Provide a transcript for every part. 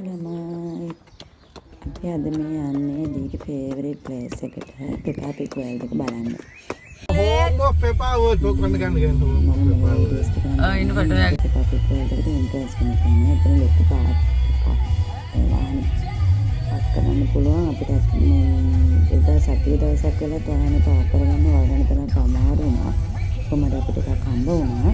ළමයි අපි අද මේ යන්නේ දීගේ ෆේවරිට් ප්ලේස් එකට පෙපා පික් වර්ල්ඩ් එක බලන්න. Home of Peppa World book when the gun again. ඉන්න ෆොටෝ එක පෙපා පික් වර්ල්ඩ් එකට එන්ට්‍රන්ස් කෙනෙක් ඉන්නේ. එතන ලොකු පාත් එකක් වාහන පාක් කරන්න පුළුවන් අපිට මේ එදා සතිය දවසක් වෙලා වාහන පාක් කරගන්න වගන තරම් අමාරු වුණා. කොහමද අපිට එකක් හම්බ වුණා.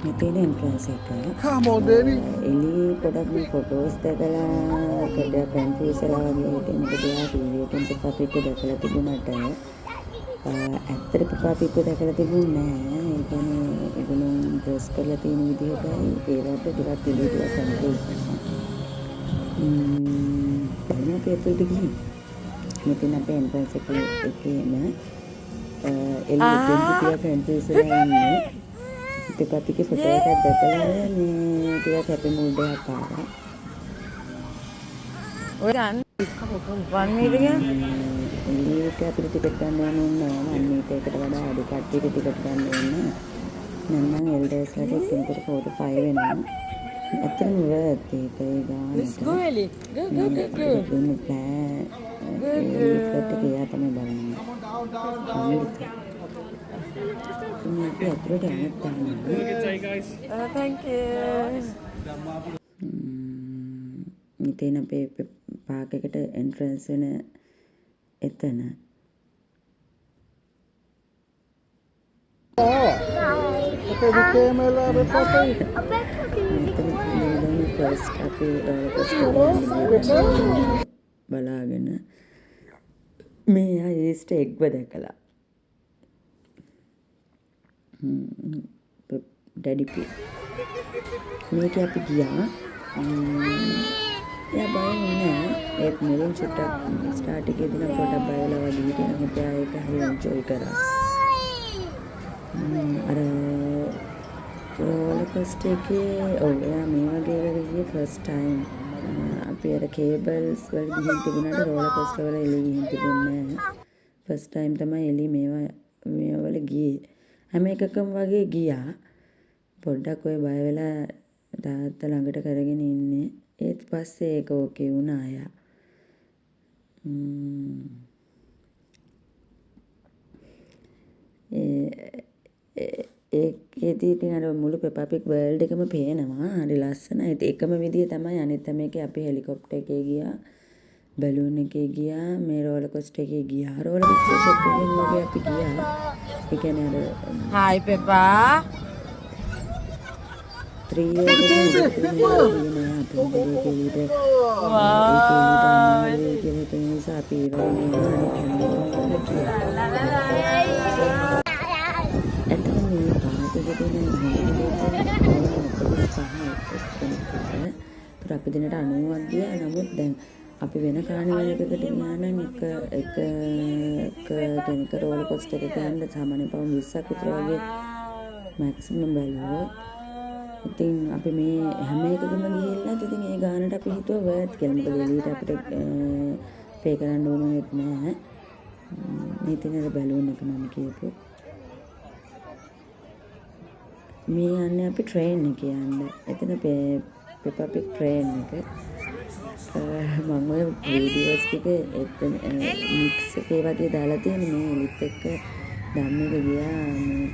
මෙතන එන්ට්‍රන්ස් එක. Come on, baby. එලි පොඩක් මේ ෆොටෝස් දැකලා කඩ කන්ෆියුස් වෙලා වගේ හිටින් මොකද යා ටීවී එකෙන් පෙපා පික් දැකලා තිබුණාට ඇත්තට පෙපා පික් දැකලා තිබුණේ නෑ. ඒ කියන්නේ ඒගොල්ලෝ ඩ්‍රෙස් කරලා තියෙන විදිහටයි ඒවට ටිකක් ඉලිටියක් කන්ෆියුස් වෙනවා. බලන්න අපි ඇතුළට ගිහින් මෙතන අපේ එන්ට්‍රන්ස් එකේම එලි දෙන්න ටිකක් කන්ෆියුස් වෙලා ඉන්නේ. පෙපා පික්ගේ ෆොටෝ එකක් දැකලා මේ ටිකක් හැපි මූඩ් එකක් ආවා. ඔය ගන්න 1 මීටර් එළියට අපිට ටිකට් ගන්න ඕනේ නෑ. 1 මීටරයකට වඩා අඩු කට්ටියට ටිකට් ගන්න ඕනේ. නැත්නම් එල්ඩර්ස් වලට කෙනෙකුට 45 වෙනවා. ඇත්තටම worth it ඒ ගානට. Let's go Ellie. Go. මේ ප්ලෑන් ඒකට ගියා තමයි බලන්නේ. මේ ඇතුළට යන්න තමයි. Thank you. මෙතන අපේ පාක් එකට එන්ට්‍රන්ස් වෙන එතන. Okay, we came a reporter. මෙතන ෆස්ට් අපේ බලාගෙන මේ ආයෙත් එක්ව දැකලා ඩැඩි පි මේක අපි ගියා. එයා බය වුණා. ඒත් මුලින් චුට්ටක් ස්ටාර්ට් එකේදී නම් පොඩක් බය වෙලා වගේ හිටියා. නමුත් එයා ඒක හරි එන්ජොයි කරා. අර රෝලර් කොස්ටර් එකේ එයා මේ වගේ එකකට ගියේ ෆස්ට් ටයිම්. අපි අර කේබල්ස් වල ගිහින් තිබුණාට රෝලර් කොස්ටර් වල එළිය ගිහින් තිබුණේ නැහැ. ෆස්ට් ටයිම් තමයි එළිය මේවා වල ගියේ. හැම එකකම වගේ ගියා. පොඩ්ඩක් ඔය බය වෙලා තාත්තා ළඟට කරගෙන ඉන්නේ. ඒත් පස්සේ ඒක ඕකේ වුණා යා. ඒකේදී ඉතින් අර මුළු පෙපා පික් වර්ල්ඩ් එකම පේනවා. හරි ලස්සනයි. ඒකම විදිය තමයි අනිත් මේකේ අපි හෙලිකොප්ටර් එකේ ගියා. බැලූන් එකේ ගියා. මේ රෝලර් කොස්ටර් එකේ ගියා. රෝලර් කොස්ටර් එකේ වගේ අපි ගියා. ඒ කියන්නේ අර Hi Peppa. 3 years අපි දිනට 90ක් ගියා. නමුත් දැන් අපි වෙන කානිවල් එකකට ගියා නම් එක කෙනෙක් රෝලර් කොස්ටර් එකට යන්න සාමාන්‍ය පවුම් 20ක් විතර වගේ මැක්සිමම් බැලුවා. ඉතින් අපි මේ හැම එකකම ගිහිල්ලා ඉතින් ඒ ගානට අපි හිතුවා වර්ත් කියලා. මොකද එළියට අපිට පේ කරන්න ඕනෙත් නැහැ. මේ තියෙන බැලුන් එක මම කියපු. මේ යන්නේ අපි ට්‍රේන් එකේ යන්න. එතන පෙපා පික් ට්‍රේන් එක. මම ඔය වීඩියෝස් ටික එතන මික්ස් එකේ වගේ දාලා තියෙන මේ එලිත් එක්ක ධම්මක ගියා. මේ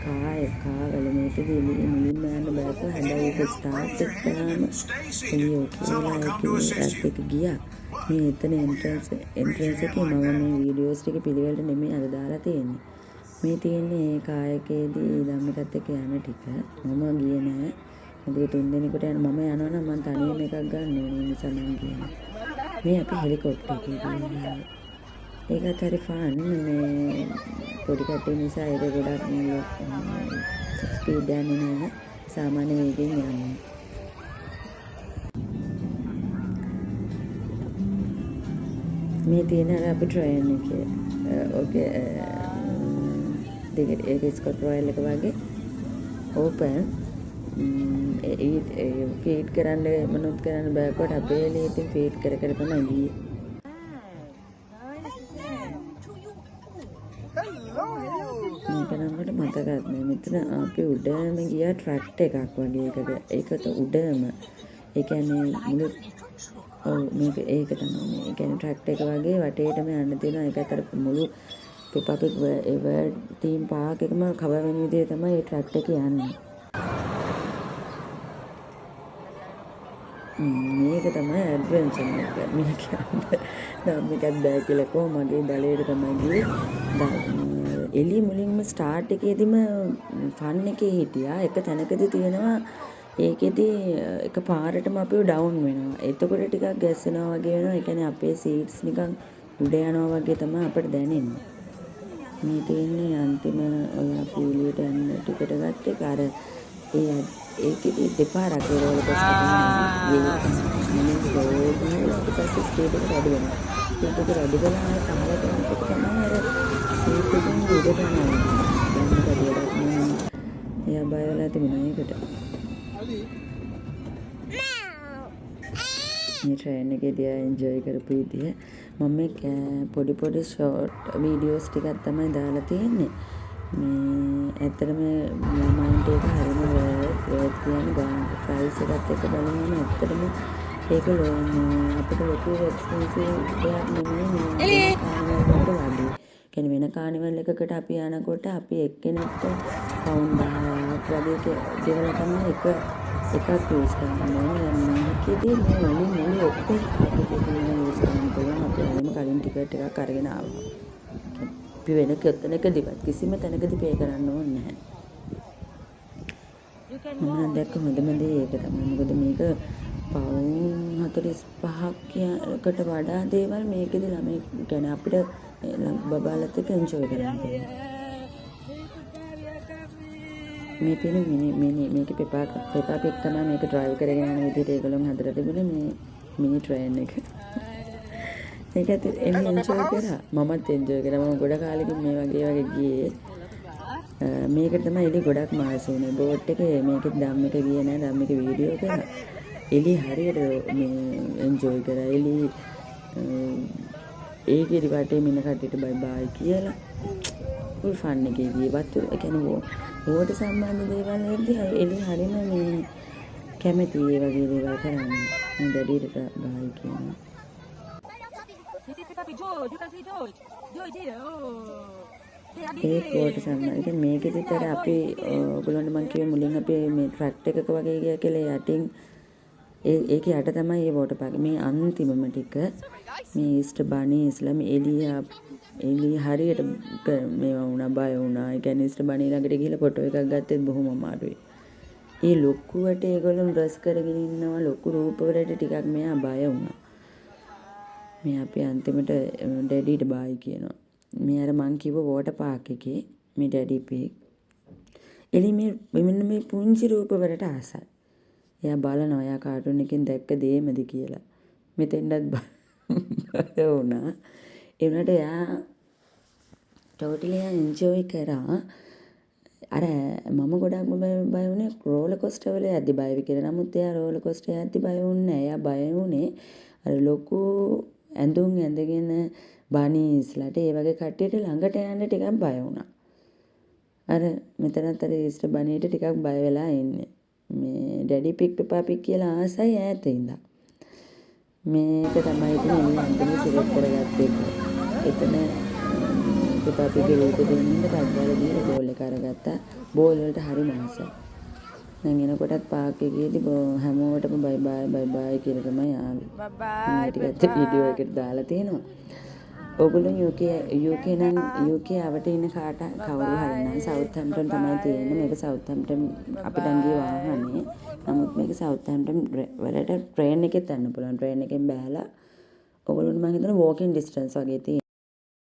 කාවල මේකදී මුලින්ම යන්න බෑකෝ. හැබැයි ඒක ස්ටාර්ට් එක කරාම එළිය කියලා ඒක ගියා. මේ එතන එන්ට්‍රන්ස් එකේ මම මේ වීඩියෝස් ටික පිළිවෙලට නෙමෙයි අද දාලා තියෙන්නේ. මේ තියෙන්නේ ඒ කායකේදී ධම්මිකත් එක්ක යන ටික. මම ගියේ නෑ. මොකද 3 දිනකට යන මම යනවා නම් මම තනියම එකක් ගන්න ඕනේ. නිසා මම ගියේ. මේ අපි හෙලිකොප්ටර් එකේ ගියා. ඒකත් හරි ෆන්. මේ පොඩි කට්ටිය නිසා ඒක ගොඩක් ස්පීඩ් යන්නේ නැහැ. සාමාන්‍ය වේගයෙන් යන්නේ. මේ තියෙන අර අපි ට්‍රේන් එකේ ඕකේ දෙක ඒක ස්කොට් රොයල් එක වගේ ඕපන් ෆීඩ් කරන්න මොනොත් කරන්න බෑකොට අපේ එළිය ඉතින් ෆීඩ් කර තමයි ගියේ. මේක නම් මට මතකත් නෑ. මෙතන අපි උඩම ගියා ට්‍රැක්ටර් එකක් වගේ එකක. ඒකට උඩම ඒ කියන්නේ මුළු ඔව් මේක ඒක තමයි මේ. ඒ කියන්නේ ට්‍රැක්ටර් එක වගේ වටේටම යන්න තියෙනවා. ඒක අතර මුළු Peppa Pig World theme park එකම කවර් වෙන විදිහේ තමයි මේ ට්‍රැක්ටර් එක යන්නේ. මේක තමයි ඇඩ්වෙන්චර් එක. මේක නම් මේකත් බෑ කියලා කොහොම මගේ දලේට තමයි ගියේ. එළි මුලින්ම ස්ටාර්ට් එකේදීම ෆන් එකේ හිටියා. එක තැනකදී තියෙනවා ඒකෙදි එක පාරටම අපිව ඩවුන් වෙනවා. එතකොට ටිකක් ගැස්සෙනවා වගේ වෙනවා. ඒ කියන්නේ අපේ සීට්ස් නිකන් උඩ යනවා වගේ තමයි අපිට දැනෙන්නේ. මේ තියෙන්නේ අන්තිම ඔය අපි එළියට යන්න ටිකට ගත්ත එක අර ඒකෙදි දෙපාරක් ඒ රෝලර් කොස්ටර් එකේ ඊට පස්සේ ස්පීඩ් එක වැඩි වෙනවා. ස්පීඩ් එක වැඩි වෙලා පහළට යනකොට තමයි අර සීට් එකෙන් උඩ යනවා. දැන් මේක දෙයක් නෙමෙයි. එයා බය වෙලා තිබුණා ඒකට. මේ ට්‍රේන් එකේදී එන්ජොයි කරපු විදිය මම මේ පොඩි ෂෝට් වීඩියෝස් ටිකක් තමයි දාලා තියෙන්නේ. මේ ඇත්තටම මයින්ඩ් එක හරිම වර්ත් කියන ගාන ප්‍රයිස් එකත් එක්ක බලනම ඇත්තටම ඒක අපිට ලොකු එක්ස්පෙන්සිව් දෙයක් නෙමෙයි මේ කානිවල් වලට වගේ. කියන්නේ වෙන කානිවල් එකකට අපි යනකොට අපි එක්කෙනෙක්ට පවුන්ඩ් 10ක් වගේ ගෙවලා තමයි එකක් යූස් කරන්න ඕනේ. මේකෙදී මේ මුළු ඔක්කොම අපිට යූස් කරන්න පුළුවන්. අපි හැම කලින් ටිකට් එකක් අරගෙන ආවා. අපි වෙන කෙතනකදීවත් කිසිම තැනකදී පේ කරන්න ඕනේ නැහැ. මම දැක්ක හොඳම දේ ඒක තමයි. මොකද මේක පවුන් 45කට වඩා දේවල් මේකෙදි ළමයි කියන්නේ අපිට බබාලත් එක්ක එන්ජොයි කරන්න පුළුවන්. මේ තියෙන මේක Peppa Pig තමයි මේක ඩ්‍රයිව් කරගෙන යන විදිහට ඒගොල්ලෝ හදලා තිබුණේ මේ මිනි ට්‍රේන් එක. ඒකත් එන්ජොයි කරා. මමත් එන්ජොයි කරා. මම ගොඩ කාලෙකින් මේ වගේ ගියේ. මේකට තමයි එලි ගොඩක් මාස වුණේ. බෝට් එකේ මේකෙත් ධම්ම එක ගියේ නෑ. ධම්ම එක වීඩියෝ කරා. එලි හරියට මේ එන්ජොයි කරා. එලි ඒකේ වටේ මින කට්ටියට බයි බයි කියලා ෆුල් ෆන් එකේ ගියේ. වතුර ඒ කියන්නේ ඕවට සම්බන්ධ දේවල් වලදී එලි හරිම මේ කැමති ඒ වගේ දේවල් කරන්නේ. මම දැඩියට බයි කියනවා. ඒකට සම්බන්ධ මේකෙදිත් අර අපි ඔයගොල්ලන්ට මම කිව්වේ මුලින් අපි මේ ට්‍රැක්ටර් එකක වගේ ගියා කියලා යටින් ඒක යට තමයි මේ වෝටර් පාර්ක්. මේ අන්තිමම ටික මේ ඊස්ටර් බනීස්ලා මේ එලි හරියට මේවා වුණා බය වුණා. ඒ කියන්නේ ඊස්ටර් බනී ළඟට ගිහලා ෆොටෝ එකක් ගත්තෙත් බොහොම අමාරුයි. ඒ ලොකුවට ඒගොල්ලෝ ඩ්‍රෙස් කරගෙන ඉන්නවා ලොකු රූපවලට ටිකක් මෙයා බය වුණා. මේ අපි අන්තිමට ඩැඩිට බයි කියනවා. මේ අර මං කිව්ව වෝටර් පාර්ක් එකේ මේ ඩැඩි පික් එලි මේ පුංචි රූපවලට ආසයි. එයා බලනවා එයා කාටුන් එකෙන් දැක්ක දේමද කියලා. මෙතෙන්වත් බය වුණා. ඒ වුණාට එයා ටෝටලි එන්ජොයි කරා. අර මම ගොඩක්ම බය වුණේ රෝලර් කොස්ටර් වල යද්දි බය වෙ කියලා. නමුත් එයා රෝලර් කොස්ටර් යද්දි බය වුණේ නැහැ. එයා බය වුණේ අර ලොකු ඇඳුම් ඇඳගෙන බනීස්ලාට ඒ වගේ කට්ටියට ළඟට යන්න ටිකක් බය වුණා. අර මෙතනත් අර ඊස්ටර් බනීට ටිකක් බය වෙලා ඉන්නේ. මේ ඩැඩි පික් Peppa Pig කියලා ආසයි ඈත ඉඳලා. මේක තමයි ඉතින් එන්නේ අන්තිම සිලෙක්ට් කරගත්තේ. එතන Peppa Pig රූපෙ දෙන්න පද්දාල දීලා බෝල් එක අරගත්තා. බෝල් වලට හරිම ආසයි. දැන් එනකොටත් පාක් එකේදී හැමෝටම බයි බයි කියලා තමයි ආවේ. බයි ටිකක් වීඩියෝ එකට දාලා තියෙනවා. ඔයගොල්ලෝ UK නම් UK ආවට ඉන්න කාට කවුරු හරි නැහැ. සවුත්හැම්ප්ටන් තමයි තියෙන්නේ. මේක සවුත්හැම්ප්ටන් අපිට ගිය වාහනේ. නමුත් මේක සවුත්හැම්ප්ටන් වලට ට්‍රේන් එකෙත් යන්න පුළුවන්. ට්‍රේන් එකෙන් බෑලා ඔයගොල්ලන්ට මම හිතනවා වෝකින් ඩිස්ටන්ස් වගේ තියෙනවා.